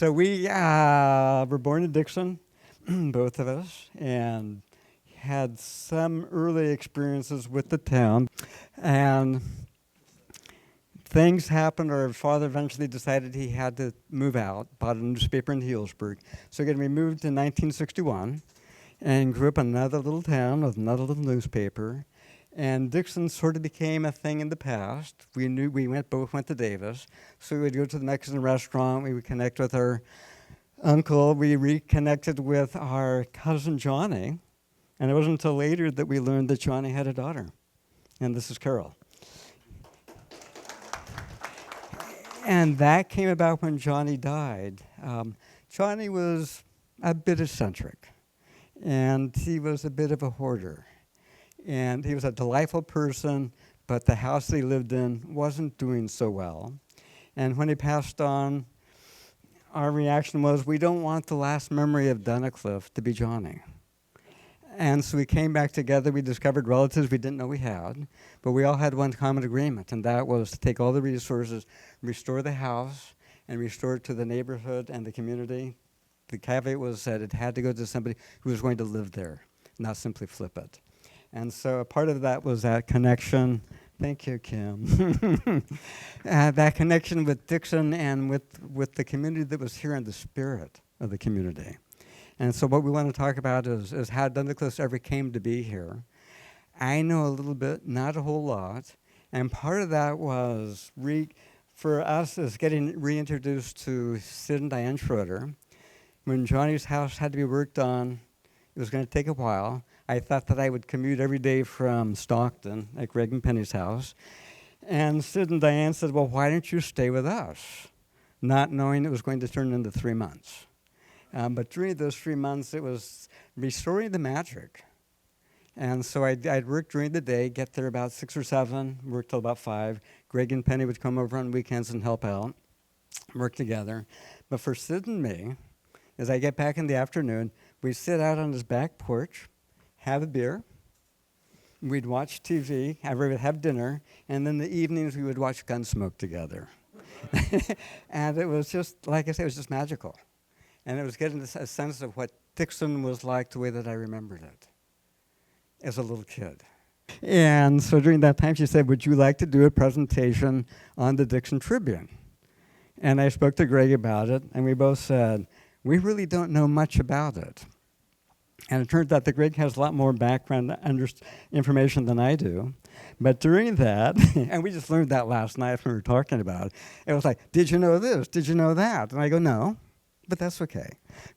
So we were born in Dixon, both of us, and had some early experiences with the town. And things happened. Our father eventually decided he had to move out, bought a newspaper in Healdsburg. So again, we moved in 1961 and grew up in another little town with another little newspaper. And Dixon sort of became a thing in the past. We both went to Davis. So we would go to the Mexican restaurant. We would connect with our uncle. We reconnected with our cousin Johnny. And it wasn't until later that we learned that Johnny had a daughter. And this is Carol. And that came about when Johnny died. Johnny was a bit eccentric. And he was a bit of a hoarder. And he was a delightful person, but the house that he lived in wasn't doing so well. And when he passed on, our reaction was, we don't want the last memory of Dunnicliff to be Johnny. And so we came back together. We discovered relatives we didn't know we had, but we all had one common agreement, and that was to take all the resources, restore the house, and restore it to the neighborhood and the community. The caveat was that it had to go to somebody who was going to live there, not simply flip it. And so a part of that was that connection. Thank you, Kim. That connection with Dixon and with the community that was here in the spirit of the community. And so what we want to talk about is how Dunnicliffs ever came to be here. I know a little bit, not a whole lot. And part of that was, for us, is getting reintroduced to Sid and Diane Schroeder. When Johnny's house had to be worked on, it was going to take a while. I thought that I would commute every day from Stockton at Greg and Penny's house. And Sid and Diane said, well, why don't you stay with us? Not knowing it was going to turn into 3 months. But during those 3 months, it was restoring the magic. And so I'd work during the day, get there about 6 or 7, work till about 5. Greg and Penny would come over on weekends and help out, work together. But for Sid and me, as I get back in the afternoon, we'd sit out on his back porch, have a beer, we'd watch TV, have dinner, and then the evenings we would watch Gunsmoke together. And it was just, like I said, it was just magical. And it was getting a sense of what Dixon was like the way that I remembered it as a little kid. And so during that time she said, would you like to do a presentation on the Dixon Tribune? And I spoke to Greg about it, and we both said, we really don't know much about it. And it turned out that Greg has a lot more background information than I do. But during that, and we just learned that last night when we were talking about it, it was like, did you know this? Did you know that? And I go, no, but that's okay.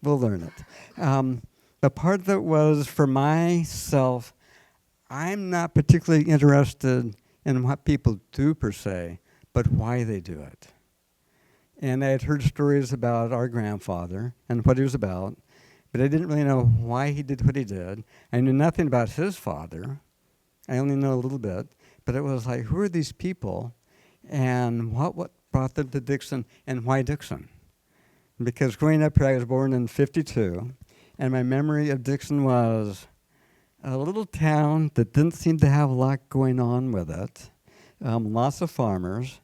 We'll learn it. The part that was for myself, I'm not particularly interested in what people do per se, but why they do it. And I had heard stories about our grandfather and what he was about, but I didn't really know why he did what he did. I knew nothing about his father. I only know a little bit. But it was like, who are these people, and what brought them to Dixon, and why Dixon? Because growing up here, I was born in 52, and my memory of Dixon was a little town that didn't seem to have a lot going on with it, lots of farmers,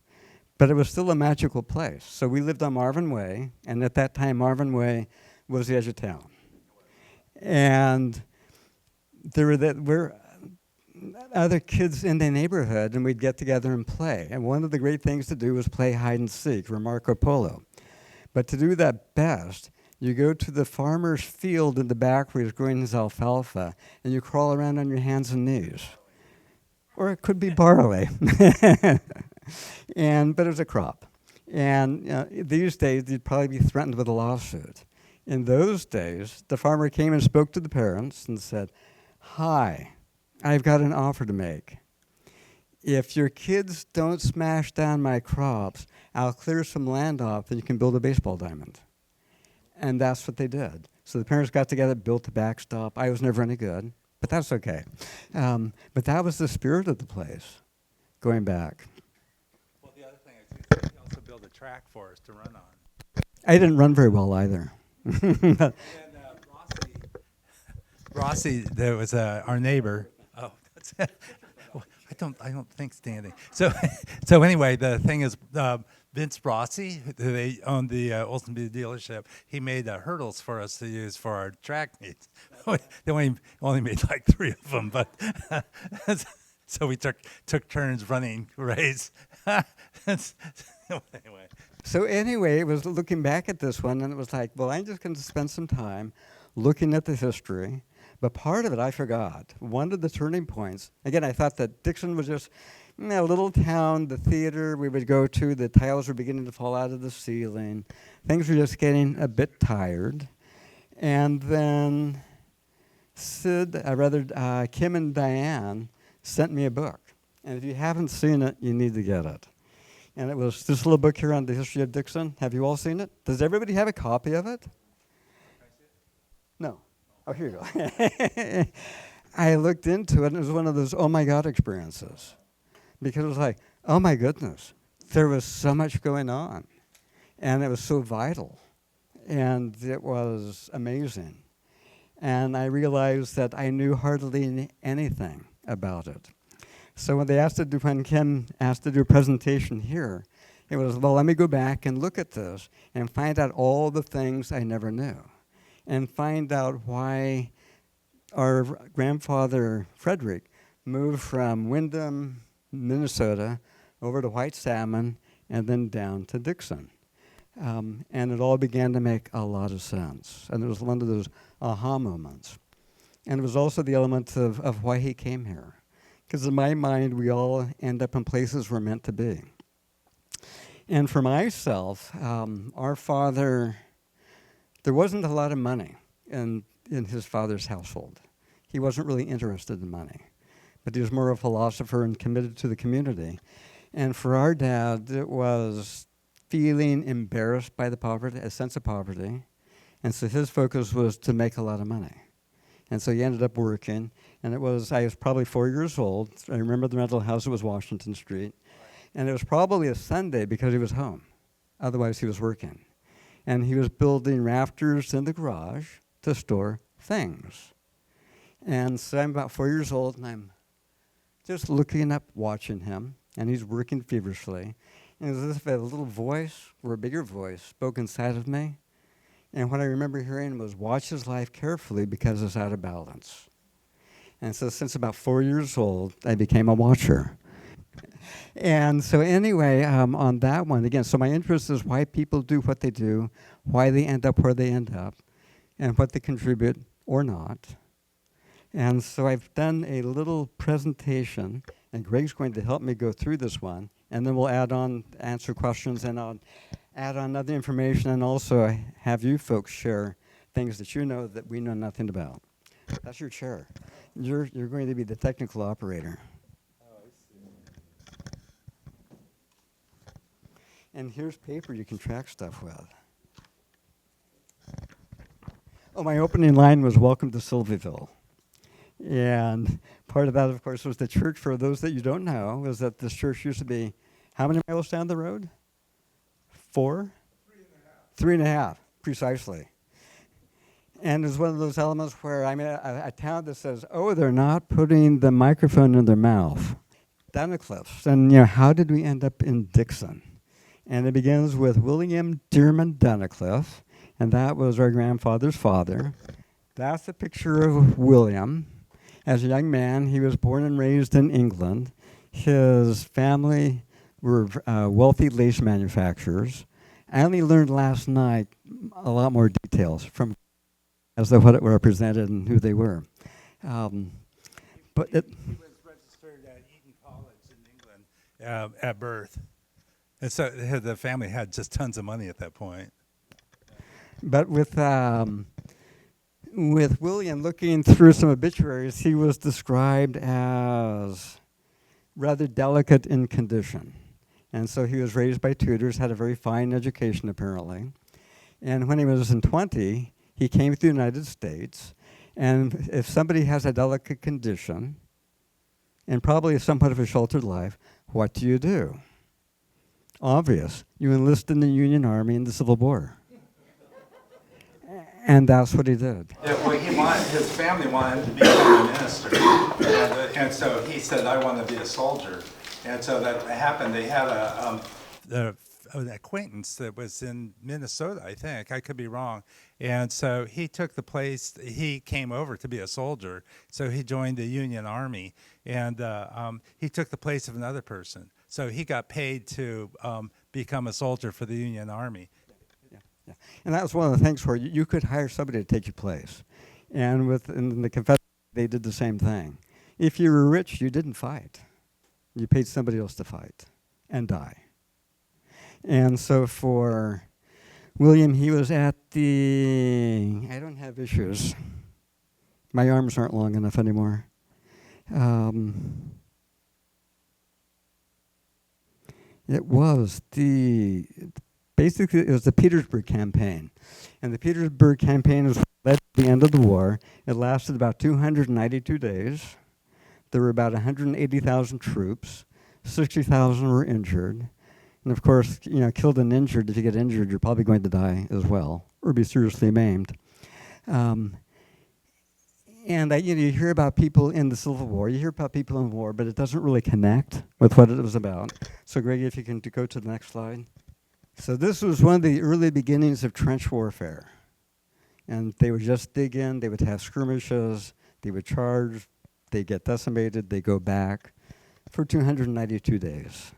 but it was still a magical place. So we lived on Marvin Way, and at that time, Marvin Way was the edge of town. And there were other kids in the neighborhood, and we'd get together and play. And one of the great things to do was play hide and seek or Marco Polo. But to do that best, you go to the farmer's field in the back where he's growing his alfalfa, and you crawl around on your hands and knees. Or it could be barley. But it was a crop. And these days, you'd probably be threatened with a lawsuit. In those days, the farmer came and spoke to the parents and said, hi, I've got an offer to make. If your kids don't smash down my crops, I'll clear some land off and you can build a baseball diamond. And that's what they did. So the parents got together, built the backstop. I was never any good, but that's okay. But that was the spirit of the place, going back. Well, the other thing is you also build a track for us to run on. I didn't run very well either. And then Rossi, there was our neighbor. Oh, that's I don't think standing. So anyway, the thing is, Vince Rossi, who they owned the Oldsmobile dealership, he made hurdles for us to use for our track meets. They only made like 3 of them, but so we took turns running race. Anyway. So anyway, it was looking back at this one, and it was like, well, I'm just going to spend some time looking at the history. But part of it I forgot. One of the turning points, again, I thought that Dixon was just a little town, the theater we would go to, the tiles were beginning to fall out of the ceiling. Things were just getting a bit tired. And then Kim and Diane sent me a book. And if you haven't seen it, you need to get it. And it was this little book here on the history of Dixon. Have you all seen it? Does everybody have a copy of it? No. Oh, here you go. I looked into it, and it was one of those oh my God experiences. Because it was like, oh my goodness, there was so much going on. And it was so vital. And it was amazing. And I realized that I knew hardly anything about it. So when Kim asked to do a presentation here, it was, well, let me go back and look at this and find out all the things I never knew. And find out why our grandfather, Frederick, moved from Windham, Minnesota, over to White Salmon, and then down to Dixon. And it all began to make a lot of sense. And it was one of those aha moments. And it was also the element of why he came here. Because in my mind, we all end up in places we're meant to be. And for myself, our father, there wasn't a lot of money in his father's household. He wasn't really interested in money. But he was more a philosopher and committed to the community. And for our dad, it was feeling embarrassed by the poverty, a sense of poverty. And so his focus was to make a lot of money. And so he ended up working. And I was probably 4 years old. I remember the rental house, it was Washington Street. And it was probably a Sunday because he was home. Otherwise, he was working. And he was building rafters in the garage to store things. And so I'm about 4 years old, and I'm just looking up, watching him, and he's working feverishly. And it was as if a little voice, or a bigger voice, spoke inside of me. And what I remember hearing was, watch his life carefully because it's out of balance. And so since about 4 years old, I became a watcher. And so anyway, on that one, again, so my interest is why people do what they do, why they end up where they end up, and what they contribute or not. And so I've done a little presentation, and Greg's going to help me go through this one, and then we'll answer questions, and I'll add on other information, and also have you folks share things that you know that we know nothing about. That's your chair. You're going to be the technical operator. Oh, I see. And here's paper you can track stuff with. Oh, my opening line was, welcome to Sylvieville. And part of that, of course, was the church. For those that you don't know, was that this church used to be how many miles down the road? 4? 3.5. 3.5, precisely. And it's one of those elements where I'm in a town that says, oh, they're not putting the microphone in their mouth. Dunnicliff. And, how did we end up in Dixon? And it begins with William Dearman Dunnicliff, and that was our grandfather's father. That's a picture of William. As a young man, he was born and raised in England. His family were wealthy lace manufacturers. I only learned last night a lot more details from as to what it represented and who they were. But he was registered at Eton College in England at birth. And so the family had just tons of money at that point. But with William, looking through some obituaries, he was described as rather delicate in condition. And so he was raised by tutors, had a very fine education apparently. And when he was in 20, he came to the United States. And if somebody has a delicate condition, and probably somewhat of a sheltered life, what do? Obvious. You enlist in the Union Army in the Civil War. And that's what he did. Yeah, well, his family wanted him to become a minister. And so he said, I want to be a soldier. And so that happened. They had an acquaintance that was in Minnesota, I think. I could be wrong. And so he took the place. He came over to be a soldier, so he joined the Union Army, and he took the place of another person. So he got paid to become a soldier for the Union Army. Yeah. And that was one of the things where you could hire somebody to take your place. And in the Confederacy, they did the same thing. If you were rich, you didn't fight. You paid somebody else to fight and die. And so for William, he was at I don't have issues. My arms aren't long enough anymore. It was basically it was the Petersburg campaign. And the Petersburg campaign was led to the end of the war. It lasted about 292 days. There were about 180,000 troops. 60,000 were injured. And of course, killed and injured, if you get injured, you're probably going to die as well, or be seriously maimed. And you hear about people in the Civil War, you hear about people in war, but it doesn't really connect with what it was about. So Greg, if you can go to the next slide. So this was one of the early beginnings of trench warfare. And they would just dig in, they would have skirmishes, they would charge, they get decimated, they go back for 292 days.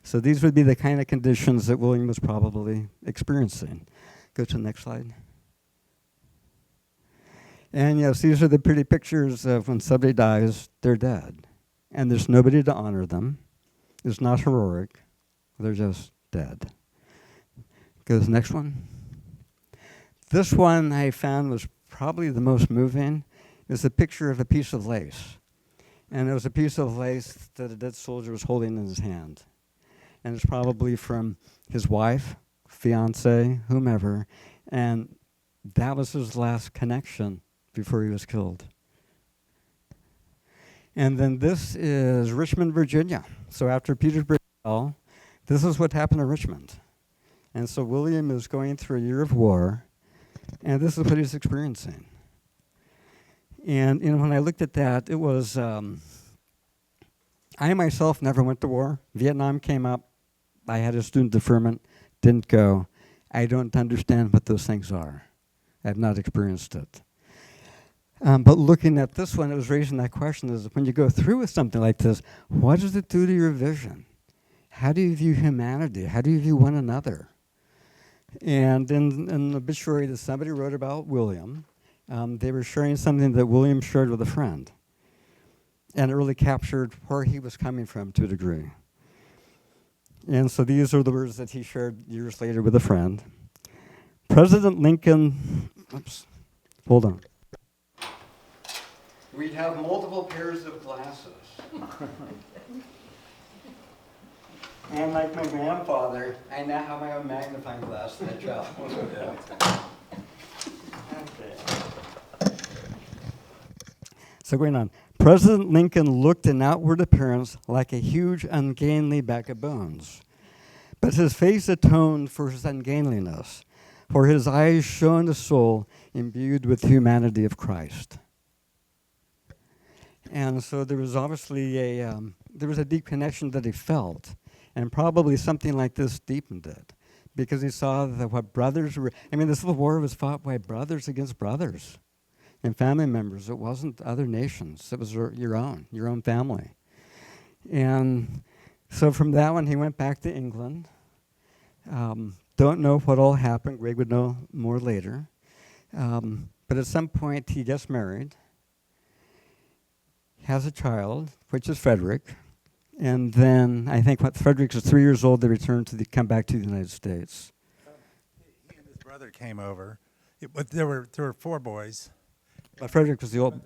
So these would be the kind of conditions that William was probably experiencing. Go to the next slide. And yes, these are the pretty pictures of when somebody dies, they're dead. And there's nobody to honor them. It's not heroic. They're just dead. Go to the next one. This one I found was probably the most moving. It's a picture of a piece of lace. And it was a piece of lace that a dead soldier was holding in his hand. And it's probably from his wife, fiance, whomever. And that was his last connection before he was killed. And then this is Richmond, Virginia. So after Petersburg fell, this is what happened to Richmond. And so William is going through a year of war, and this is what he's experiencing. And when I looked at that, it was, I myself never went to war. Vietnam came up. I had a student deferment, didn't go. I don't understand what those things are. I have not experienced it. But looking at this one, it was raising that question, is when you go through with something like this, what does it do to your vision? How do you view humanity? How do you view one another? And in an obituary that somebody wrote about William, they were sharing something that William shared with a friend. And it really captured where he was coming from to a degree. And so these are the words that he shared years later with a friend. President Lincoln, hold on. We'd have multiple pairs of glasses. And like my grandfather, I now have my own magnifying glass that travels. Okay. So going on. President Lincoln looked in outward appearance like a huge, ungainly bag of bones. But his face atoned for his ungainliness, for his eyes shone a soul imbued with the humanity of Christ. And so there was obviously there was a deep connection that he felt, and probably something like this deepened it, because he saw that what brothers were, the Civil War was fought by brothers against brothers and family members. It wasn't other nations. It was your own family. And so from that one, he went back to England. Don't know what all happened. Greg would know more later. But at some point, he gets married, has a child, which is Frederick. And then I think when Frederick was 3 years old, they come back to the United States. He and his brother came over. There were 4 boys. But Frederick was the old.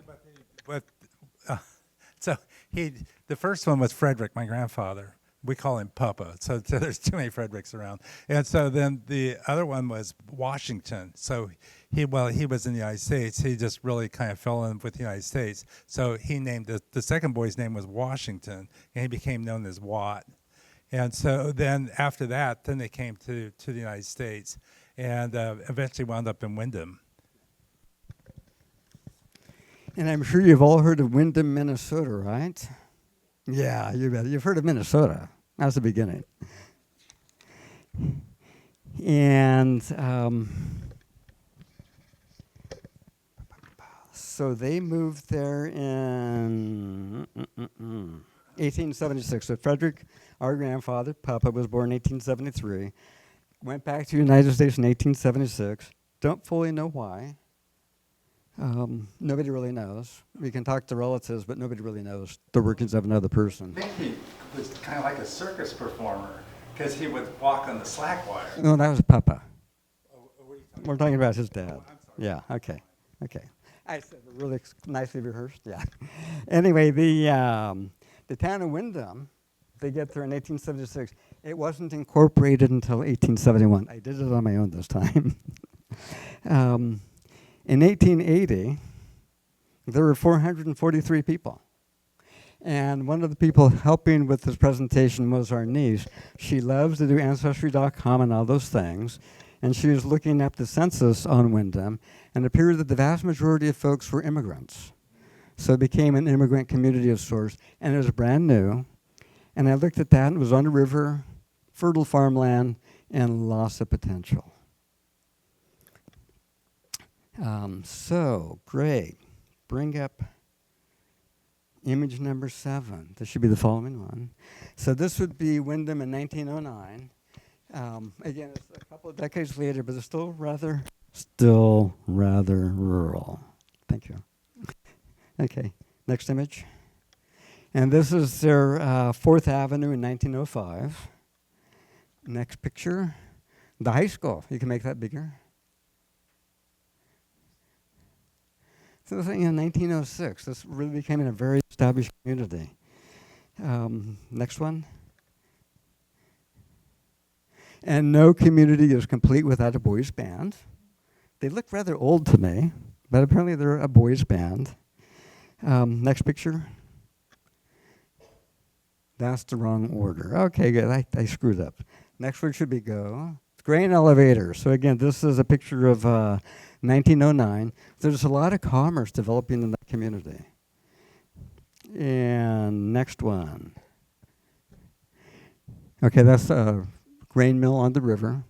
So the first one was Frederick, my grandfather. We call him Papa. So there's too many Fredericks around. And so then the other one was Washington. So he was in the United States. He just really kind of fell in with the United States. So he named the second boy's name was Washington, and he became known as Watt. And so then after that, then they came to the United States, and eventually wound up in Windham. And I'm sure you've all heard of Windham, Minnesota, right? Yeah, you bet. You've heard of Minnesota. That's the beginning. And so they moved there in 1876. So Frederick, our grandfather, Papa, was born in 1873. Went back to the United States in 1876. Don't fully know why. Nobody really knows. We can talk to relatives, but nobody really knows the workings of another person. I think he was kind of like a circus performer because he would walk on the slack wire. No, that was Papa. Oh, what are you talking We're talking about his dad. Oh, I'm sorry. Yeah, okay. I said it really nicely rehearsed, yeah. Anyway, the town of Windham, they get there in 1876. It wasn't incorporated until 1871. I did it on my own this time. In 1880, there were 443 people. And one of the people helping with this presentation was our niece. She loves to do Ancestry.com and all those things. And she was looking up the census on Windham, and it appeared that the vast majority of folks were immigrants. So it became an immigrant community of sorts, and it was brand new. And I looked at that, and it was on a river, fertile farmland, and lots of potential. So, Greg, bring up image number 7. This should be the following one. So this would be Windham in 1909. Again, it's a couple of decades later, but it's still rather rural. Thank you. Okay, next image. And this is their 4th Avenue in 1905. Next picture, the high school. You can make that bigger. So this was in 1906. This really became a very established community. Next one. And no community is complete without a boys' band. They look rather old to me, but apparently they're a boys' band. Next picture. That's the wrong order. Okay, good. I screwed up. Next one should be go. Grain elevator. So again, this is a picture of 1909. There's a lot of commerce developing in that community. And next one. Okay, that's a grain mill on the river.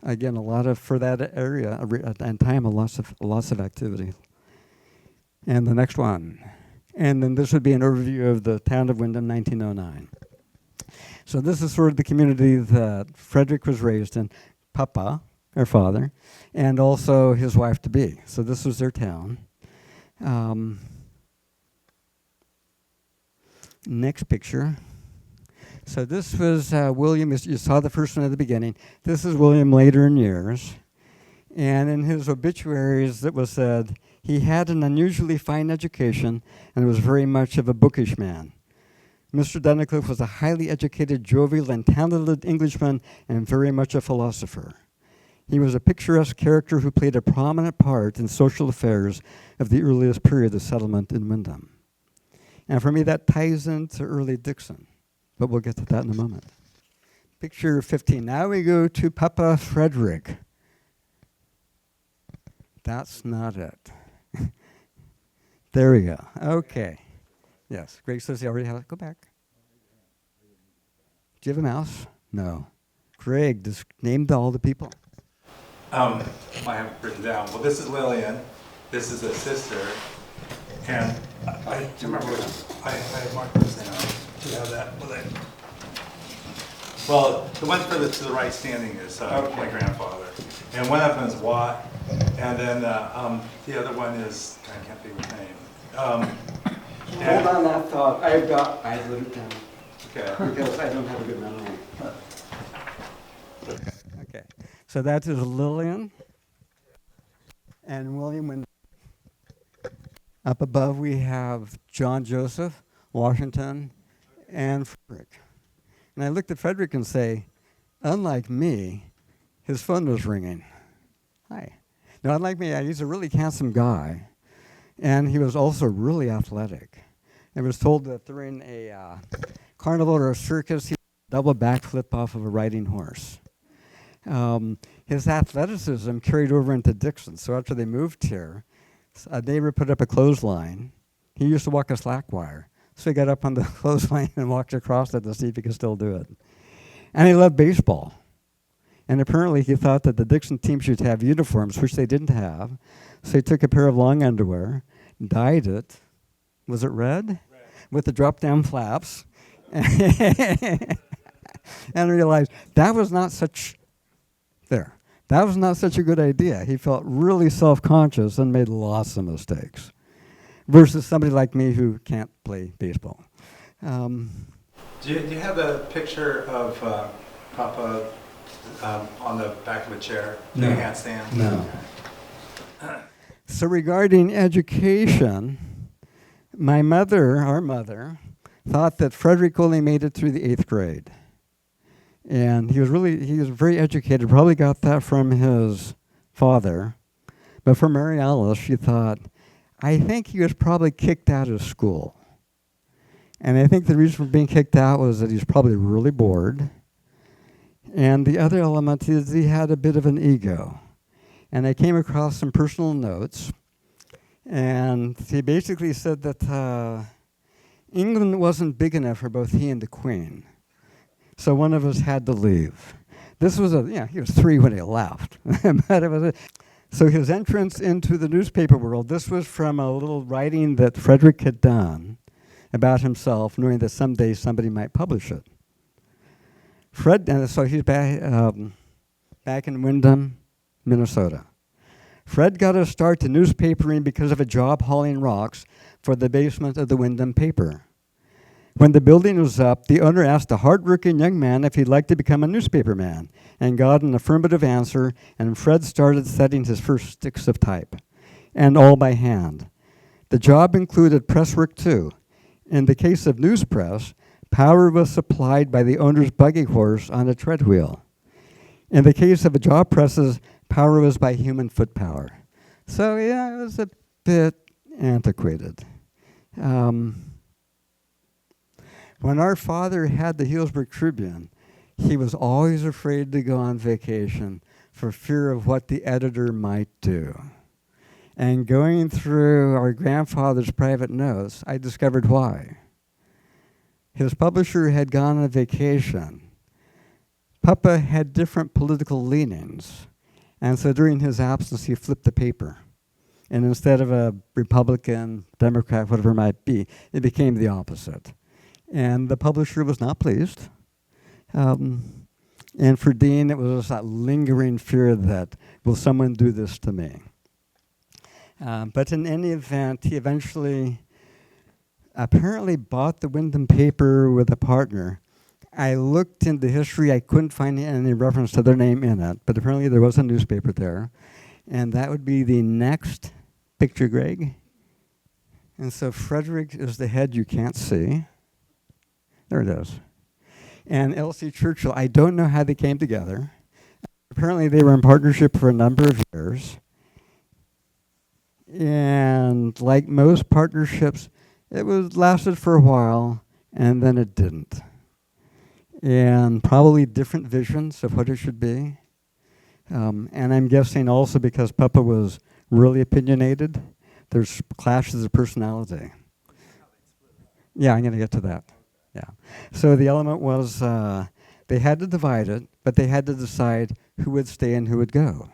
Again, a lot of, for that area at that time, lots of activity. And the next one. And then this would be an overview of the town of Windham, 1909. So this is sort of the community that Frederick was raised in, Papa, her father, and also his wife-to-be. So this was their town. Next picture. So this was William. You saw the first one at the beginning. This is William later in years. And in his obituaries, it was said, he had an unusually fine education and was very much of a bookish man. Mr. Dunnicliff was a highly educated, jovial, and talented Englishman and very much a philosopher. He was a picturesque character who played a prominent part in social affairs of the earliest period of settlement in Windham. And for me, that ties into early Dixon, but we'll get to that in a moment. Picture 15. Now we go to Papa Frederick. That's not it. There we go. Okay. Yes. Greg says he already has it. Go back. Do you have a mouse? No. Greg, just named all the people. I have it written down. Well, this is Lillian. This is a sister. And I remember I marked this down. Do you have that? Well, the one furthest to the right standing is my grandfather. And one of them is Watt. And then the other one is, I can't think of his name. Hold on that thought. I wrote it down. Okay. Because I don't have a good memory. Okay. So that is Lillian and William Windham. Up above we have John Joseph, Washington, and Frederick. And I looked at Frederick and say, unlike me, his phone was ringing. Hi. Now, unlike me, he's a really handsome guy. And he was also really athletic. I was told that during a carnival or a circus, he would double backflip off of a riding horse. His athleticism carried over into Dixon. So after they moved here, a neighbor put up a clothesline. He used to walk a slack wire. So he got up on the clothesline and walked across it to see if he could still do it. And he loved baseball. And apparently he thought that the Dixon team should have uniforms, which they didn't have. So he took a pair of long underwear, dyed it. Was it red? Red. With the drop-down flaps. And realized that was not such a good idea. He felt really self-conscious and made lots of mistakes. Versus somebody like me who can't play baseball. Do you have a picture of Papa on the back of a chair doing a handstand? No. So regarding education, our mother, thought that Frederick only made it through the 8th grade. And he was very educated, probably got that from his father. But for Mary Alice, she thought, I think he was probably kicked out of school. And I think the reason for being kicked out was that he's probably really bored. And the other element is he had a bit of an ego. And I came across some personal notes. And he basically said that England wasn't big enough for both he and the Queen. So one of us had to leave. This was he was 3 when he left. But it was so his entrance into the newspaper world, this was from a little writing that Frederick had done about himself, knowing that someday somebody might publish it. So he's back in Windham, Minnesota. Fred got a start to newspapering because of a job hauling rocks for the basement of the Windham paper. When the building was up, the owner asked a hard-working young man if he'd like to become a newspaperman, and got an affirmative answer, and Fred started setting his first sticks of type, and all by hand. The job included press work too. In the case of newspress, power was supplied by the owner's buggy horse on a tread wheel. In the case of job presses, power was by human foot power. So yeah, it was a bit antiquated. When our father had the Healdsburg Tribune, he was always afraid to go on vacation for fear of what the editor might do. And going through our grandfather's private notes, I discovered why. His publisher had gone on vacation. Papa had different political leanings, and so during his absence, he flipped the paper. And instead of a Republican, Democrat, whatever it might be, it became the opposite. And the publisher was not pleased. And for Dean, it was that lingering fear that, will someone do this to me? But in any event, he eventually apparently bought the Windham paper with a partner. I looked into history. I couldn't find any reference to their name in it, but apparently there was a newspaper there. And that would be the next picture, Greg. And so Frederick is the head you can't see. There it is. And Elsie Churchill, I don't know how they came together. Apparently they were in partnership for a number of years. And like most partnerships, it lasted for a while, and then it didn't. And probably different visions of what it should be. And I'm guessing also because Papa was really opinionated, there's clashes of personality. Yeah, I'm going to get to that. Yeah. So the element was they had to divide it, but they had to decide who would stay and who would go.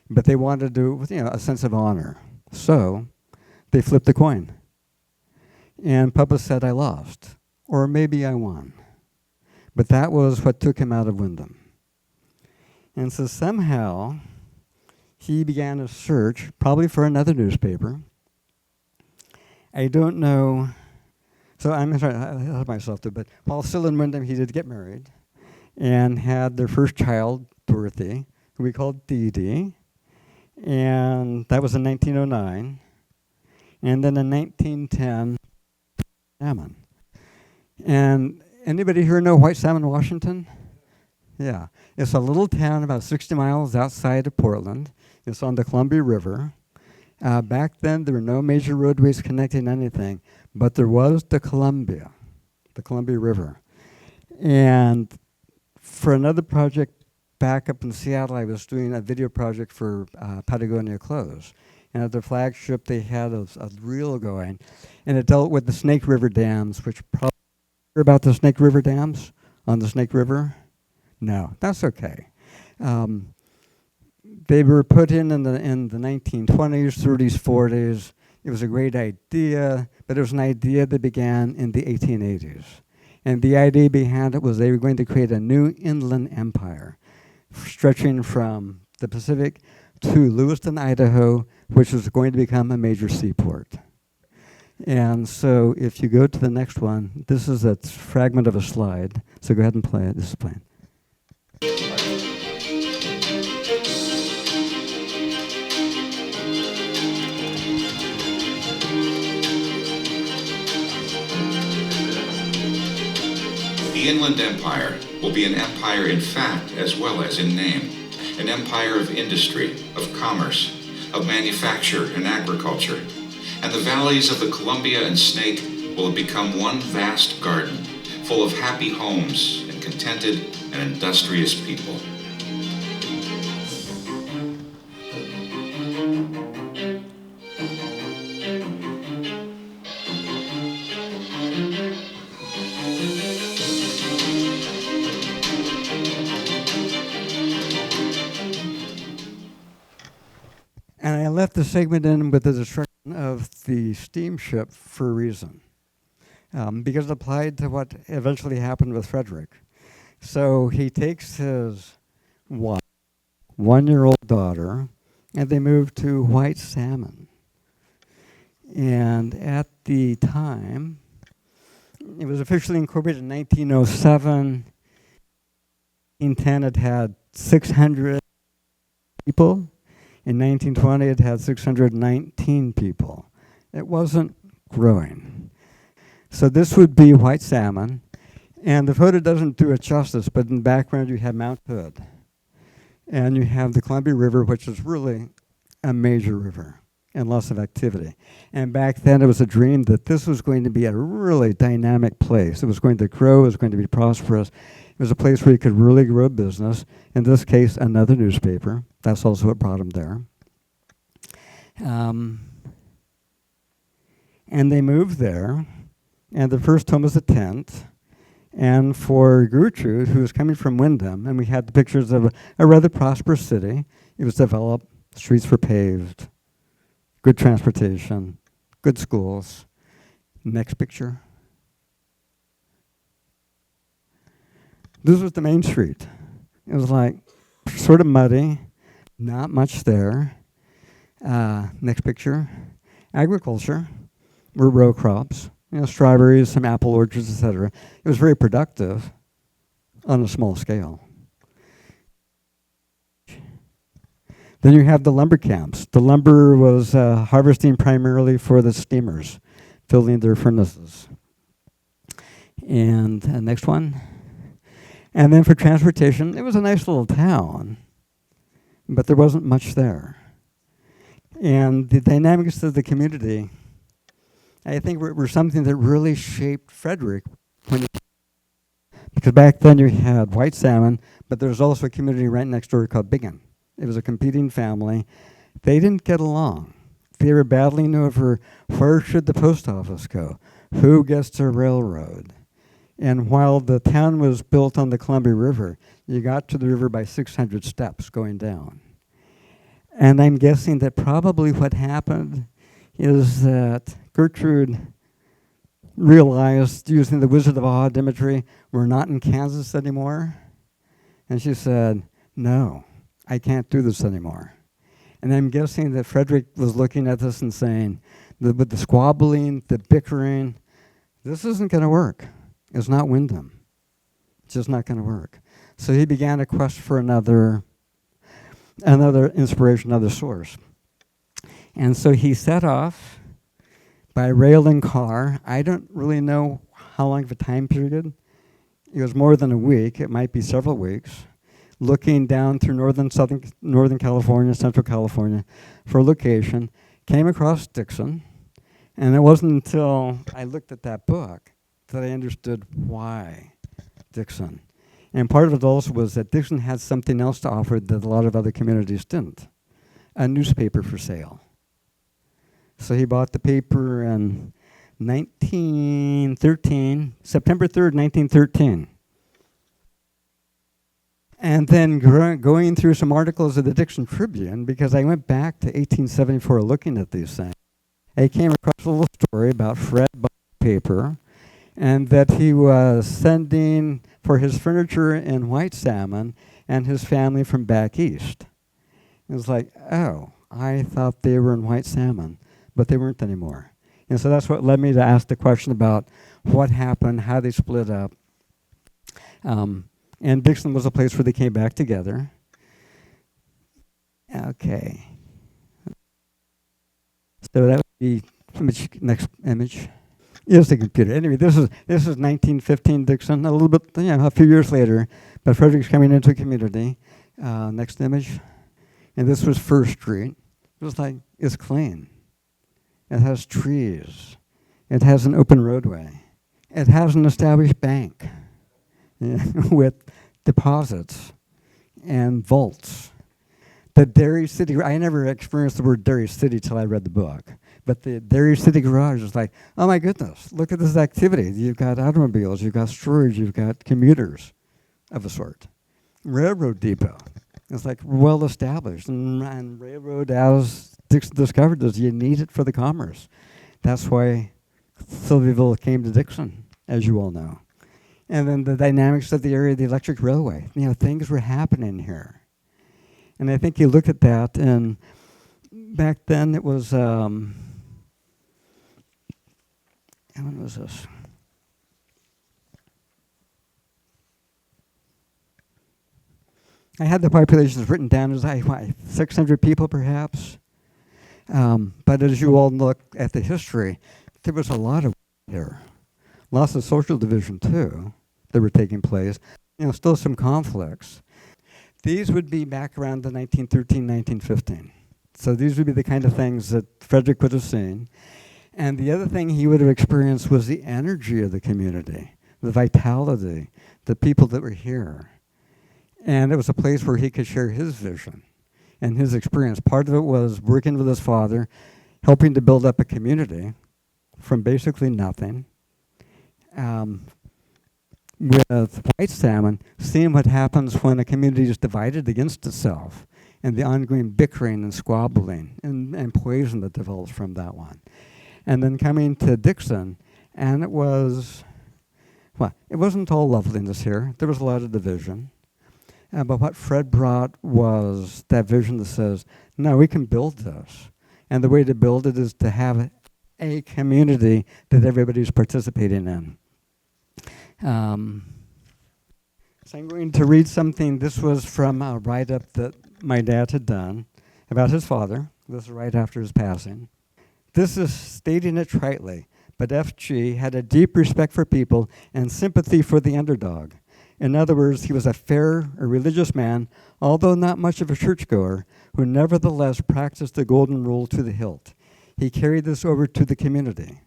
But they wanted to do it with a sense of honor. So they flipped the coin. And Papa said, I lost. Or maybe I won. But that was what took him out of Windham. And so somehow he began a search, probably for another newspaper. I don't know. So I'm sorry, I help myself too, but while still in Windham, he did get married and had their first child, Dorothy, who we called Dee Dee. And that was in 1909. And then in 1910, salmon. And anybody here know White Salmon, Washington? Yeah. It's a little town about 60 miles outside of Portland. It's on the Columbia River. Back then, there were no major roadways connecting anything, but there was the Columbia River. And for another project back up in Seattle, I was doing a video project for Patagonia Clothes. And at their flagship, they had a reel going, and it dealt with the Snake River dams, which probably hear about the Snake River dams on the Snake River? No, that's okay. They were put in the 1920s, 30s, 40s. It was a great idea, but it was an idea that began in the 1880s. And the idea behind it was they were going to create a new inland empire, stretching from the Pacific to Lewiston, Idaho, which was going to become a major seaport. And so if you go to the next one, this is a fragment of a slide. So go ahead and play it. This is playing. The Inland Empire will be an empire in fact as well as in name. An empire of industry, of commerce, of manufacture and agriculture. And the valleys of the Columbia and Snake will have become one vast garden, full of happy homes and contented and industrious people. And I left the segment in with the destruction of the steamship for a reason, because it applied to what eventually happened with Frederick. So he takes his wife, 1-year-old daughter, and they move to White Salmon. And at the time, it was officially incorporated in 1907. In 1910, it had 600 people. In 1920, it had 619 people. It wasn't growing. So this would be White Salmon. And the photo doesn't do it justice, but in the background you have Mount Hood. And you have the Columbia River, which is really a major river and lots of activity. And back then it was a dream that this was going to be a really dynamic place. It was going to grow, it was going to be prosperous. It was a place where you could really grow a business. In this case, another newspaper. That's also what brought him there. And they moved there, and the first home was a tent. And for Gertrude, who was coming from Windham, and we had the pictures of a rather prosperous city. It was developed, streets were paved, good transportation, good schools. Next picture. This was the main street. It was like sort of muddy, not much there. Next picture. Agriculture were row crops, strawberries, some apple orchards, etc. It was very productive on a small scale. Then you have the lumber camps. The lumber was harvesting primarily for the steamers, filling their furnaces. And next one. And then for transportation, it was a nice little town, but there wasn't much there. And the dynamics of the community, I think, were something that really shaped Frederick. Because back then you had White Salmon, but there was also a community right next door called Biggin. It was a competing family. They didn't get along. They were battling over where should the post office go, who gets the railroad. And while the town was built on the Columbia River, you got to the river by 600 steps going down. And I'm guessing that probably what happened is that Gertrude realized, using the Wizard of Oz imagery, we're not in Kansas anymore. And she said, no, I can't do this anymore. And I'm guessing that Frederick was looking at this and saying, with the squabbling, the bickering, this isn't going to work. It's not Windham. It's just not going to work. So he began a quest for another inspiration, another source. And so he set off by rail and car. I don't really know how long of a time period. It was more than a week. It might be several weeks. Looking down through northern California, Central California for a location. Came across Dixon. And it wasn't until I looked at that book that I understood why Dixon. And part of it also was that Dixon had something else to offer that a lot of other communities didn't. A newspaper for sale. So he bought the paper in 1913, September 3rd, 1913. And then going through some articles of the Dixon Tribune, because I went back to 1874 looking at these things, I came across a little story about Fred buying paper, and that he was sending for his furniture in white salmon and his family from back east. It was like, oh, I thought they were in white salmon, but they weren't anymore. And so that's what led me to ask the question about what happened, how they split up. And Dixon was a place where they came back together. Okay. So that would be next image. Is the computer. Anyway, this is 1915 Dixon, a little bit, a few years later, but Frederick's coming into a community. Next image. And this was First Street. It was like, it's clean. It has trees. It has an open roadway. It has an established bank with deposits and vaults. The Dairy City, I never experienced the word Dairy City till I read the book. But the Dairy City garage is like, oh my goodness, look at this activity. You've got automobiles, you've got storage, you've got commuters of a sort. Railroad depot. It's like well established. And railroad, as Dixon discovered this, you need it for the commerce. That's why Sylviaville came to Dixon, as you all know. And then the dynamics of the area, the electric railway. Things were happening here. And I think he looked at that, and back then it was, when was this? I had the populations written down as 600 people perhaps. But as you all look at the history, there was a lot of here. Lots of social division too that were taking place. Still some conflicts. These would be back around the 1913, 1915. So these would be the kind of things that Frederick would have seen. And the other thing he would have experienced was the energy of the community, the vitality, the people that were here. And it was a place where he could share his vision and his experience. Part of it was working with his father, helping to build up a community from basically nothing. With white salmon, seeing what happens when a community is divided against itself, and the ongoing bickering and squabbling and poison that develops from that one. And then coming to Dixon, and it wasn't all loveliness here. There was a lot of division. But what Fred brought was that vision that says, no, we can build this. And the way to build it is to have a community that everybody's participating in. So I'm going to read something. This was from a write-up that my dad had done about his father. This is right after his passing. This is stating it tritely, but F.G. had a deep respect for people and sympathy for the underdog. In other words, he was a religious man, although not much of a churchgoer, who nevertheless practiced the golden rule to the hilt. He carried this over to the community.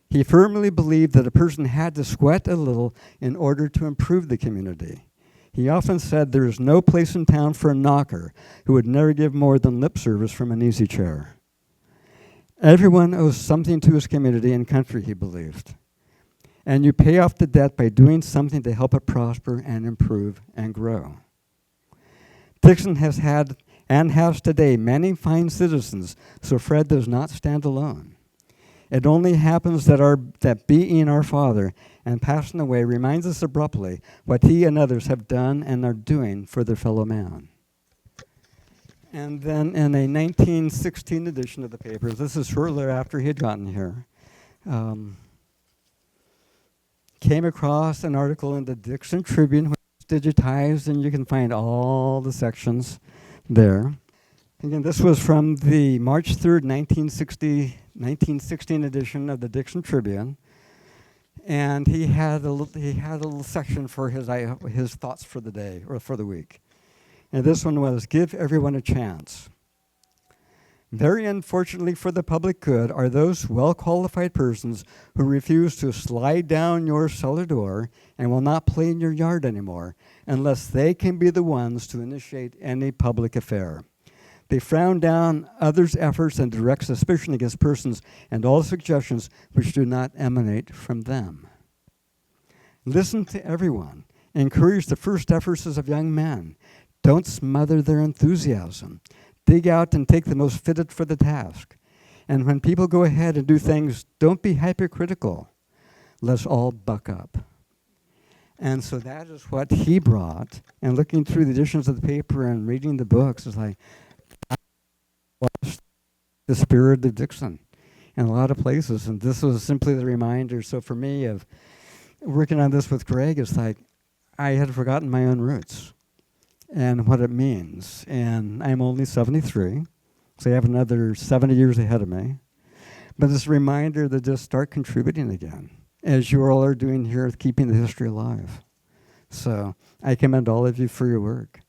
He firmly believed that a person had to sweat a little in order to improve the community. He often said there is no place in town for a knocker who would never give more than lip service from an easy chair. Everyone owes something to his community and country, he believed. And you pay off the debt by doing something to help it prosper and improve and grow. Dixon has had and has today many fine citizens, so Fred does not stand alone. It only happens that being our father and passing away reminds us abruptly what he and others have done and are doing for their fellow man. And then in a 1916 edition of the paper, this is shortly after he had gotten here, came across an article in the Dixon Tribune, which is digitized, and you can find all the sections there. Again, this was from the March 3rd, 1916 edition of the Dixon Tribune, and he had a little section for his thoughts for the day or for the week. And this one was, give everyone a chance. Very unfortunately for the public good are those well-qualified persons who refuse to slide down your cellar door and will not play in your yard anymore unless they can be the ones to initiate any public affair. They frown down others' efforts and direct suspicion against persons and all suggestions which do not emanate from them. Listen to everyone Encourage the first efforts of young men. Don't smother their enthusiasm. Dig out and take the most fitted for the task. And when people go ahead and do things, don't be hypercritical. Let's all buck up. And so that is what he brought. And looking through the editions of the paper and reading the books, it's like, was the spirit of Dixon in a lot of places. And this was simply the reminder. So for me, of working on this with Greg, it's like I had forgotten my own roots and what it means. And I'm only 73, so I have another 70 years ahead of me. But it's a reminder to just start contributing again, as you all are doing here, keeping the history alive. So I commend all of you for your work.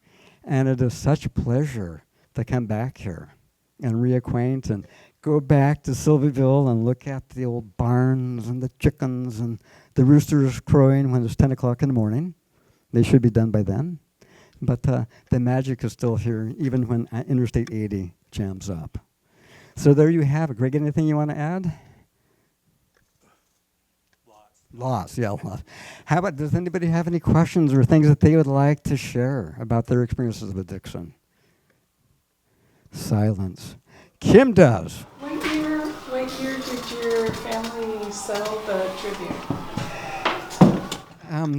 And it is such a pleasure to come back here and reacquaint and go back to Sylvieville and look at the old barns and the chickens and the roosters crowing when it's 10 o'clock in the morning. They should be done by then. But the magic is still here, even when Interstate 80 jams up. So there you have it. Greg, anything you want to add? Lots. How about, does anybody have any questions or things that they would like to share about their experiences with Dixon? Silence. Kim does. What year did your family sell the Tribune?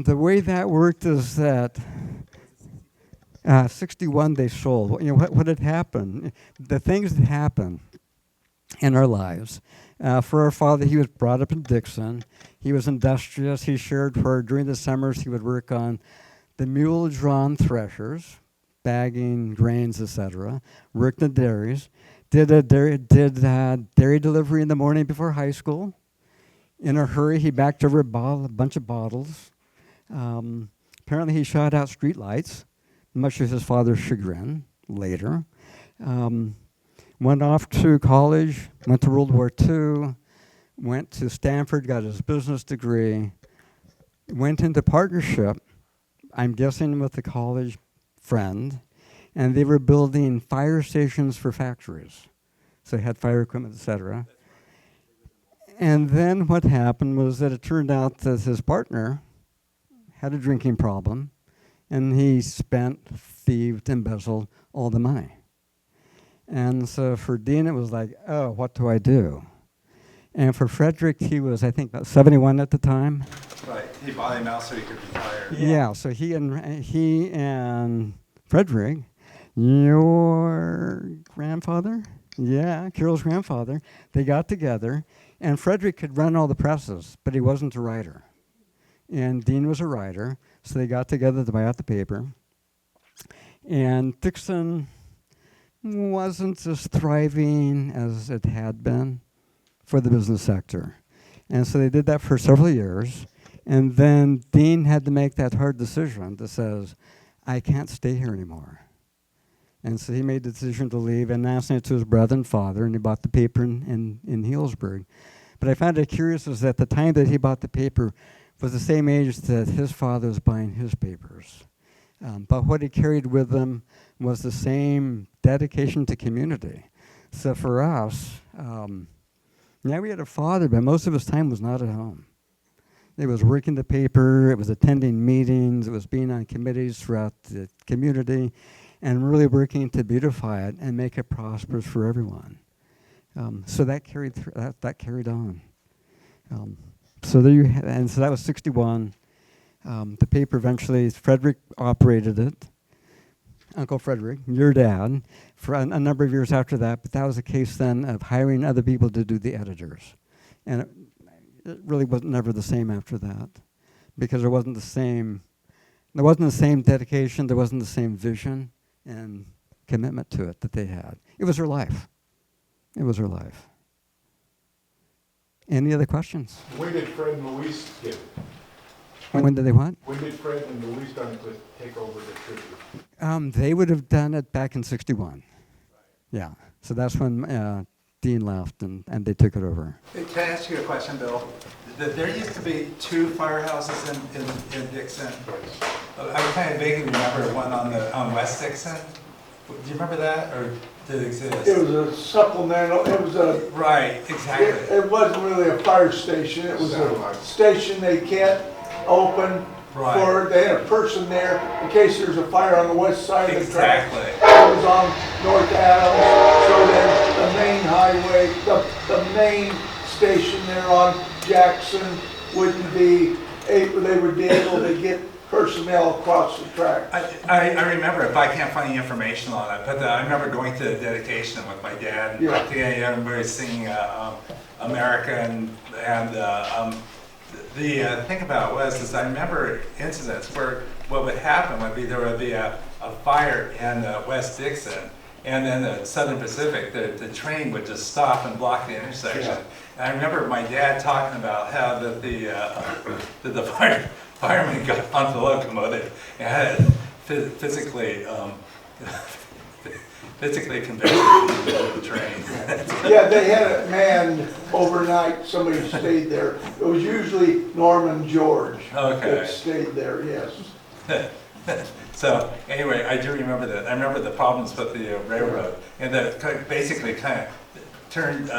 The way that worked is that 61 they sold. You know what had happened? The things that happen in our lives. For our father, he was brought up in Dixon. He was industrious. He shared where during the summers he would work on the mule-drawn threshers, bagging grains, etc. Worked in dairies. Did dairy delivery in the morning before high school. In a hurry, he backed over a bunch of bottles. Apparently, he shot out street lights, much to his father's chagrin later. Went off to college, went to World War II, went to Stanford, got his business degree, went into partnership, I'm guessing with a college friend, and they were building fire stations for factories. So they had fire equipment, etc. And then what happened was that it turned out that his partner had a drinking problem, and he spent, thieved, embezzled all the money. And so for Dean, it was like, oh, what do I do? And for Frederick, he was, I think, about 71 at the time. Right. He bought him out so he could retire. Yeah, so he and Frederick, your grandfather? Yeah, Carol's grandfather. They got together, and Frederick could run all the presses, but he wasn't a writer. And Dean was a writer, so they got together to buy out the paper. And Dixon wasn't as thriving as it had been for the business sector. And so they did that for several years. And then Dean had to make that hard decision that says, I can't stay here anymore. And so he made the decision to leave and announced it to his brother and father, and he bought the paper in Healdsburg. But I found it curious is that the time that he bought the paper was the same age that his father was buying his papers. But what he carried with him was the same dedication to community. So for us, we had a father, but most of his time was not at home. It was working the paper, it was attending meetings, it was being on committees throughout the community, and really working to beautify it and make it prosperous for everyone. So that carried that carried on. So there you and so that was 61. The paper eventually, Frederick operated it. Uncle Frederick, your dad, for a number of years after that, but that was a case then of hiring other people to do the editors. And it really wasn't never the same after that, because there wasn't the same dedication, there wasn't the same vision and commitment to it that they had. It was her life. It was her life. Any other questions? When did Fred and Louise get it? When did they what? When did Fred and Louise Dunnicliff take over the Tribune? They would have done it back in 61. Yeah. So that's when Dean left and they took it over. Can I ask you a question, Bill? There used to be two firehouses in Dixon. I kind of vaguely remember one on West Dixon. Do you remember that, or did it exist? It was a supplemental, it was a... Right, exactly. It wasn't really a fire station, it was a station they kept open For, they had a person there in case there's a fire on the west side of the track. Exactly. It was on North Adams, so then the main highway, the main station there on Jackson wouldn't be able, they would be able to get personnel across the track. I remember, if I can't find any information on it, but I remember going to the dedication with my dad. Yeah. Everybody singing America, and the thing about it was I remember incidents where what would happen would be there would be a fire in West Dixon, and then the Southern Pacific, the train would just stop and block the intersection. Yeah. And I remember my dad talking about how that the fireman got onto the locomotive and had physically convicted the train. Yeah, they had it manned overnight, somebody stayed there. It was usually Norman George that stayed there, yes. So anyway, I do remember that. I remember the problems with the railroad, and that basically kind of turned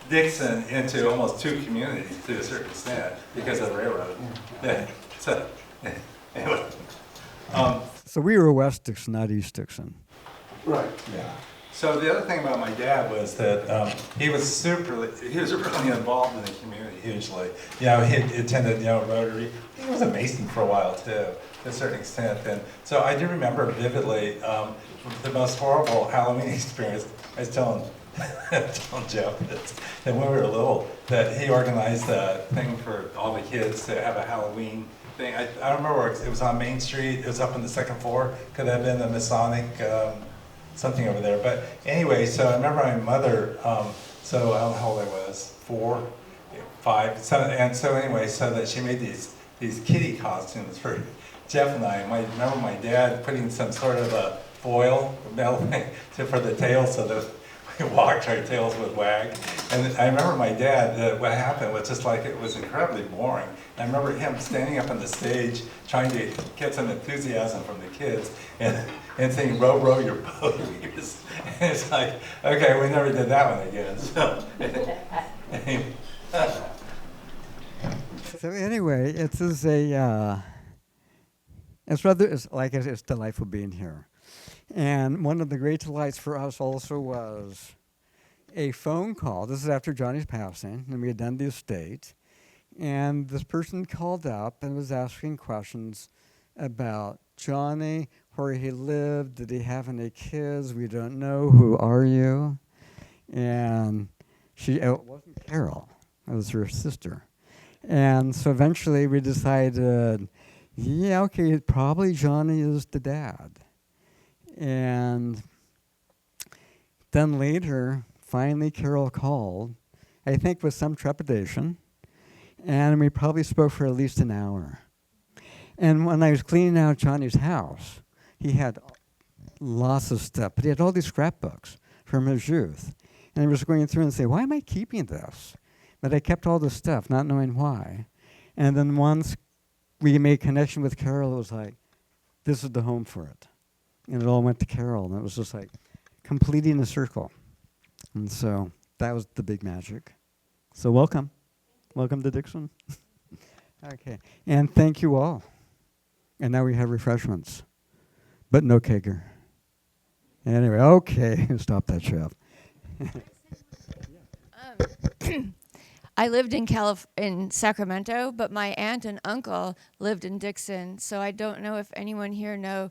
Dixon into almost two communities to a certain extent because of the railroad. Yeah. So anyway, So we were West Dixon, not East Dixon. Right. yeah. So the other thing about my dad was that he was really involved in the community hugely. You know, he attended Rotary. He was a Mason for a while too, to a certain extent. And so I do remember vividly the most horrible Halloween experience. I was telling Jeff that when we were little, that he organized a thing for all the kids to have a Halloween thing. I don't remember where it was on Main Street. It was up on the second floor. Could have been the Masonic something over there. But anyway, so I remember my mother, so I don't know how old I was, 4, 5, and so anyway, so that she made these kitty costumes for Jeff and I. I remember my dad putting some sort of a foil metal thing for the tails so that we walked, our tails would wag. And I remember my dad, what happened was just like, it was incredibly boring. I remember him standing up on the stage trying to get some enthusiasm from the kids and saying, row, row your boat. And it's like, okay, we never did that one again. So anyway, it's delightful being here. And one of the great delights for us also was a phone call. This is after Johnny's passing, and we had done the estate. And this person called up and was asking questions about Johnny, where he lived, did he have any kids? We don't know. Who are you? And it wasn't Carol. It was her sister. And so eventually we decided, yeah, okay, probably Johnny is the dad. And then later, finally Carol called, I think with some trepidation, and we probably spoke for at least an hour. And when I was cleaning out Johnny's house, he had lots of stuff, but he had all these scrapbooks from his youth. And I was going through and saying, why am I keeping this? But I kept all this stuff, not knowing why. And then once we made connection with Carol, it was like, this is the home for it. And it all went to Carol, and it was just like completing a circle. And so that was the big magic. So welcome. Welcome to Dixon. Okay. And thank you all. And now we have refreshments, but no kegger. Anyway, okay. Stop that, Chef. I lived in Sacramento, but my aunt and uncle lived in Dixon, so I don't know if anyone here know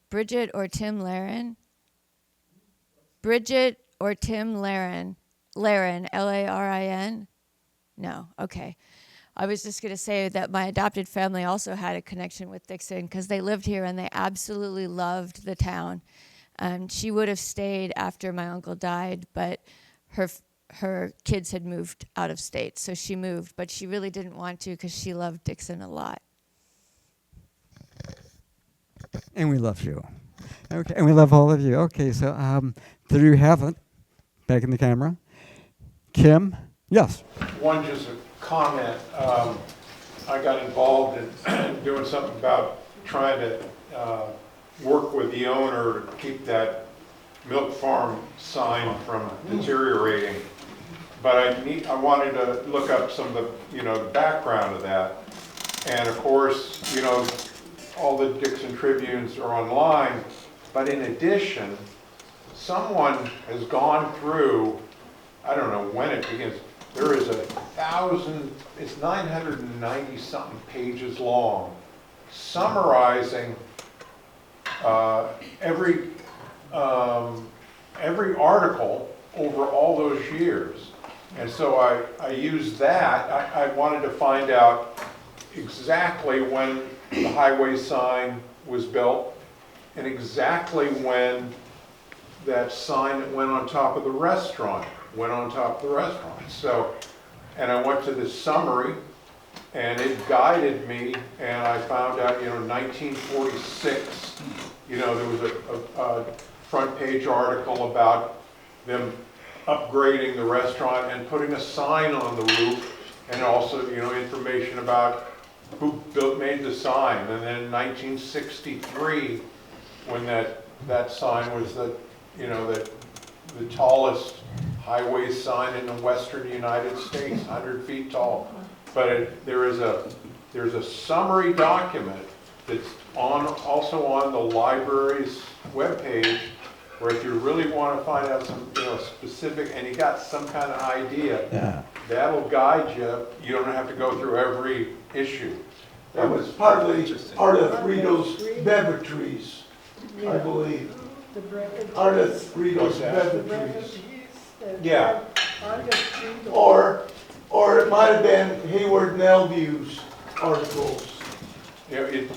Bridget or Tim Laren. Bridget or Tim Laren. Laren, Larin? No, okay. I was just going to say that my adopted family also had a connection with Dixon because they lived here and they absolutely loved the town. She would have stayed after my uncle died, but her kids had moved out of state, so she moved, but she really didn't want to because she loved Dixon a lot. And we love you. Okay, and we love all of you. Okay, so there you have it. Back in the camera. Kim? Yes. One, just a comment. I got involved in doing something about trying to work with the owner to keep that milk farm sign from deteriorating. But I wanted to look up some of the, the background of that. And of course, all the Dixon Tribunes are online, but in addition, someone has gone through, I don't know when it begins, there is 1,000, it's 990 something pages long, summarizing every article over all those years. And so I used that. I wanted to find out exactly when the highway sign was built and exactly when that sign that went on top of the restaurant went on top of the restaurant. So, and I went to this summary and it guided me, and I found out, 1946, there was a front page article about them upgrading the restaurant and putting a sign on the roof, and also, information about who made the sign. And then in 1963, when that sign was the tallest highway sign in the western United States, 100 feet tall. But there's a summary document that's also on the library's webpage, where if you really want to find out some specific, and you got some kind of idea, that'll guide you. You don't have to go through every issue. That was partly part of Rito's beverages, I believe. Part of Rito's beverages. Yeah. Or it might have been Hayward and Elview's articles. Yeah, it's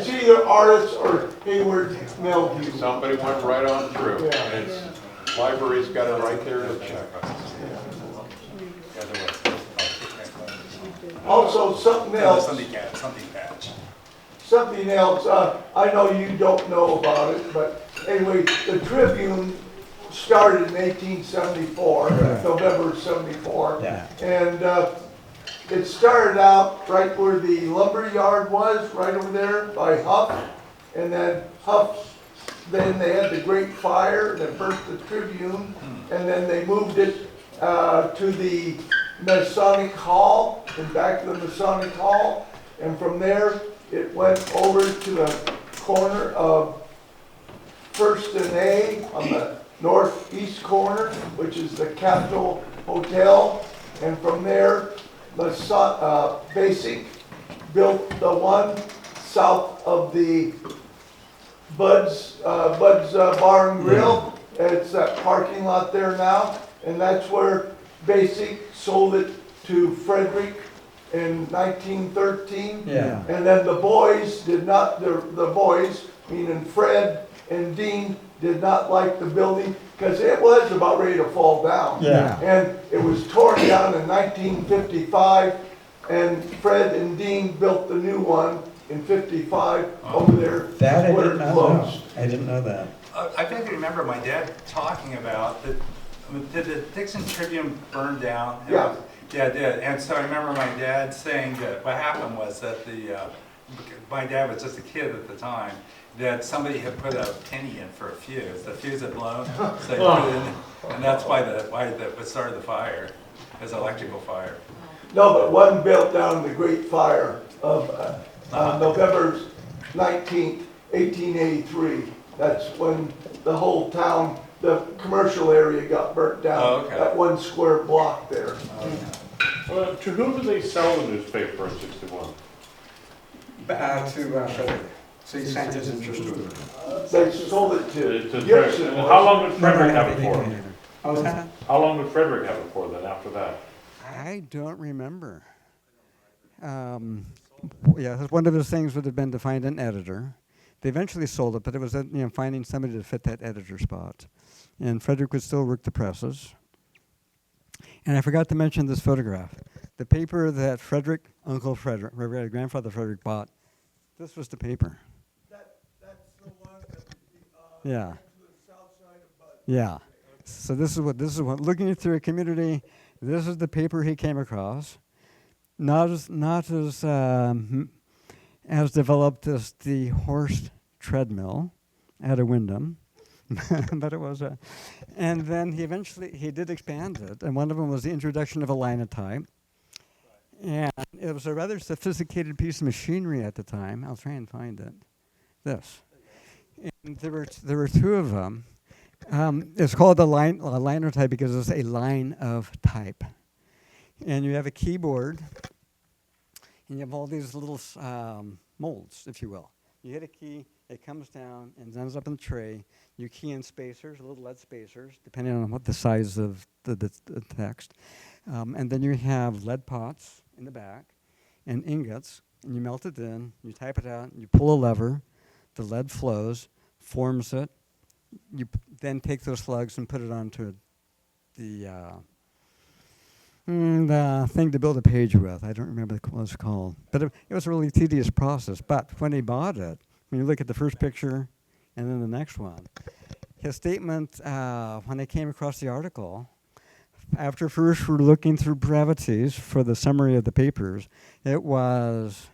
either artists or Hayward and Elview. somebody went right on through. Yeah. And library's got it right there to check. Also, something else. Something patch. Something else, I know you don't know about it, but anyway, the Tribune started in 1874, November 74. Yeah. And it started out right where the lumber yard was, right over there by Huff. And then Huff, then they had the Great Fire that burnt the Tribune. And then they moved it to the Masonic Hall, and back to the Masonic Hall. And from there, it went over to the corner of First and A on the northeast corner, which is the Capitol Hotel. And from there, Basic built the one south of the Bud's Bar and Grill. It's that parking lot there now. And that's where Basic sold it to Frederick in 1913. Yeah. And then the boys did not, the boys, meaning Fred and Dean, did not like the building because it was about ready to fall down. Yeah. And it was torn down in 1955, and Fred and Dean built the new one in 55 over there. That I where did it not closed. know. I didn't know that. I vaguely remember my dad talking about that. Did the Dixon Tribune burn down? Yeah. Yeah, it did. And so I remember my dad saying that what happened was that my dad was just a kid at the time, that somebody had put a penny in for a fuse. The fuse had blown, so they put it in, and that's why what started the fire, is electrical fire. No, but one built down the Great Fire of November 19th, 1883. That's when the whole town, the commercial area got burnt down. Oh, okay. That one square block there. To whom do they sell the newspaper in 61? To Frederick. So St. Sanctus interest They sold it to To Gibson. and how long did Frederick have it for? What was that? How long did Frederick have it for then after that? I don't remember. Yeah, one of his things would have been to find an editor. They eventually sold it, but it was finding somebody to fit that editor spot. And Frederick would still work the presses. And I forgot to mention this photograph. The paper that Uncle Frederick, grandfather Frederick bought, this was the paper. That's the one that Yeah. to the south side of Bud. Yeah. So this is what looking through a community, this is the paper he came across. Not as developed as the horse treadmill at a Wyndham, but it was and then he did expand it, and one of them was the introduction of a linotype. And it was a rather sophisticated piece of machinery at the time. I'll try and find it. This. And there were two of them. It's called a linotype because it's a line of type. And you have a keyboard, and you have all these little molds, if you will. You hit a key, it comes down and ends up in the tray. You key in spacers, little lead spacers, depending on what the size of the text. And then you have lead pots in the back and ingots, and you melt it in, you type it out, you pull a lever, the lead flows, forms it. You then take those slugs and put it onto the thing to build a page with. I don't remember what it's called. But it was a really tedious process. But when he bought it, when you look at the first picture and then the next one, his statement, when I came across the article, after first we're looking through brevities for the summary of the papers, it was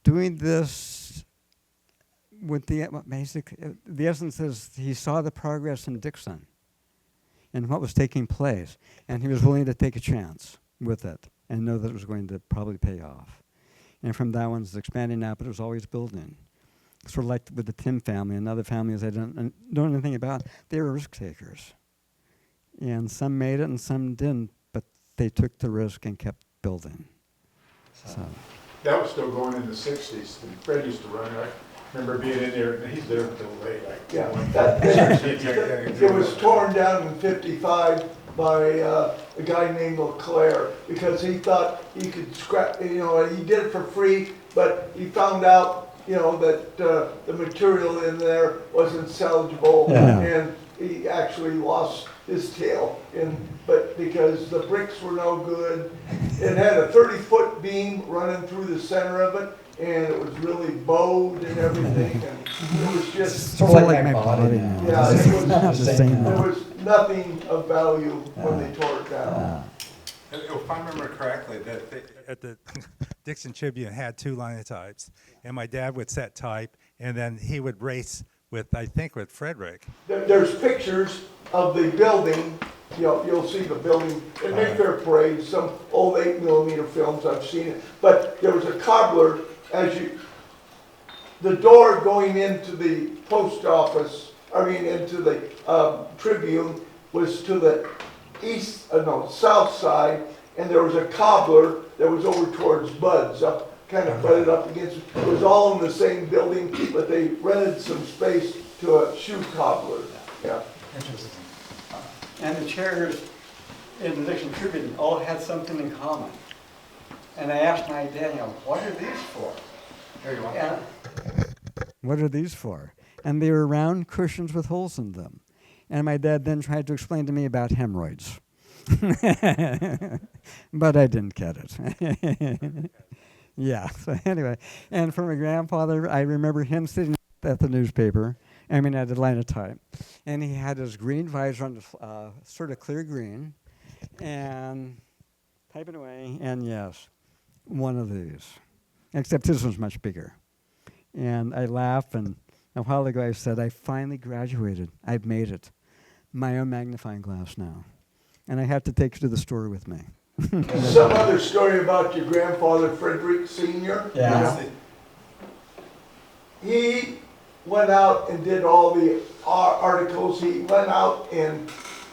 doing this with the the essence is he saw the progress in Dixon and what was taking place, and he was willing to take a chance with it and know that it was going to probably pay off. And from that one, it's expanding out, but it was always building. Sort of like with the Tim family and other families I don't know anything about. They were risk takers. And some made it and some didn't, but they took the risk and kept building. So. That was still going in the 60s. And Fred used to run it. I remember being in there, and he's there until late. It was torn down in '55 by a guy named LeClaire because he thought he could scrap, he did it for free, but he found out, that the material in there wasn't salvageable, and he actually lost his tail. But because the bricks were no good, it had a 30-foot beam running through the center of it, and it was really bowed and everything, and it was just sort of like my body now. Yeah, There was nothing of value when they tore it down. If I remember correctly, that At the Dixon Tribune had two linotypes, and my dad would set type, and then he would race with Frederick. There's pictures of the building. You'll see the building in Mayfair Parade, some old 8mm films, I've seen it. But there was a cobbler the door going into the post office, into the Tribune was to the south side, and there was a cobbler that was over towards Bud's, kind of butted up against it. It was all in the same building, but they rented some space to a shoe cobbler. Yeah. interesting. And the chairs in the Dixon Tribune all had something in common. And I asked my dad, what are these for? Here you are. What are these for? And they were round cushions with holes in them. And my dad then tried to explain to me about hemorrhoids. But I didn't get it. Yeah, so anyway. And for my grandfather, I remember him sitting at the newspaper, at the linotype. And he had his green visor on the sort of clear green, and typing away, and yes, one of these. Except this one's much bigger. And I laughed, and a while ago I said, I finally graduated. I've made it. My own magnifying glass now. And I have to take it to the store with me. Some other story about your grandfather, Frederick Sr. Yeah. He went out and did all the articles. He went out and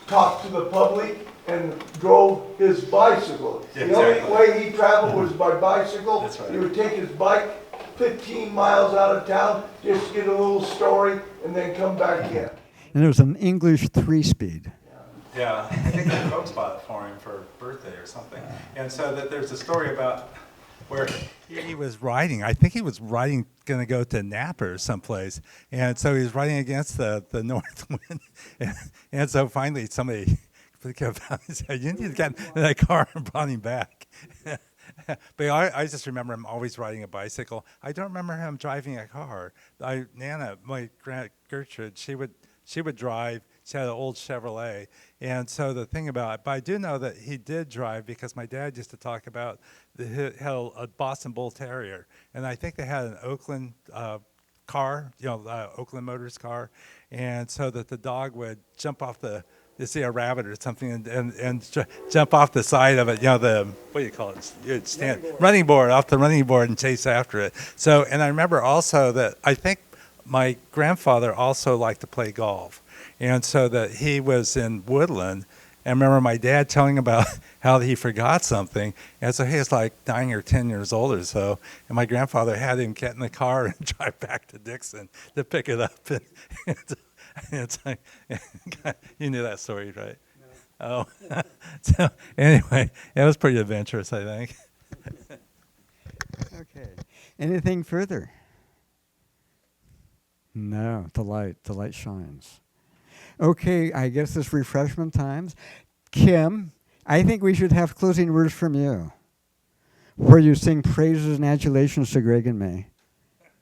talked to the public and drove his bicycle. Yeah, the only exactly. way he traveled was by bicycle. That's right. He would take his bike 15 miles out of town, just get a little story, and then come back in. And it was an English 3-speed. Yeah, I think the folks bought it for him for birthday or something. And so that there's a story about where He was riding. I think he was riding, going to go to Napa or someplace, and so he was riding against the north wind. And so finally, somebody came out and said, "You need to get in that car," and brought him back. But I just remember him always riding a bicycle. I don't remember him driving a car. Nana, my Grant Gertrude, she would drive. She had an old Chevrolet. And so the thing about it, but I do know that he did drive because my dad used to talk about had a Boston Bull Terrier. And I think they had an Oakland car, Oakland Motors car. And so that the dog would jump off the to see a rabbit or something and jump off the side of it, what do you call it? You'd stand running board, off the running board and chase after it. So, and I remember also that I think my grandfather also liked to play golf. And so that he was in Woodland. And I remember my dad telling about how he forgot something. And so he was like 9 or 10 years old or so. And my grandfather had him get in the car and drive back to Dixon to pick it up. And it's like, you knew that story, right? No. Oh. So anyway, it was pretty adventurous, I think. Okay. Anything further? No, the light shines. Okay, I guess it's refreshment times. Kim, I think we should have closing words from you, where you sing praises and adulations to Greg and me.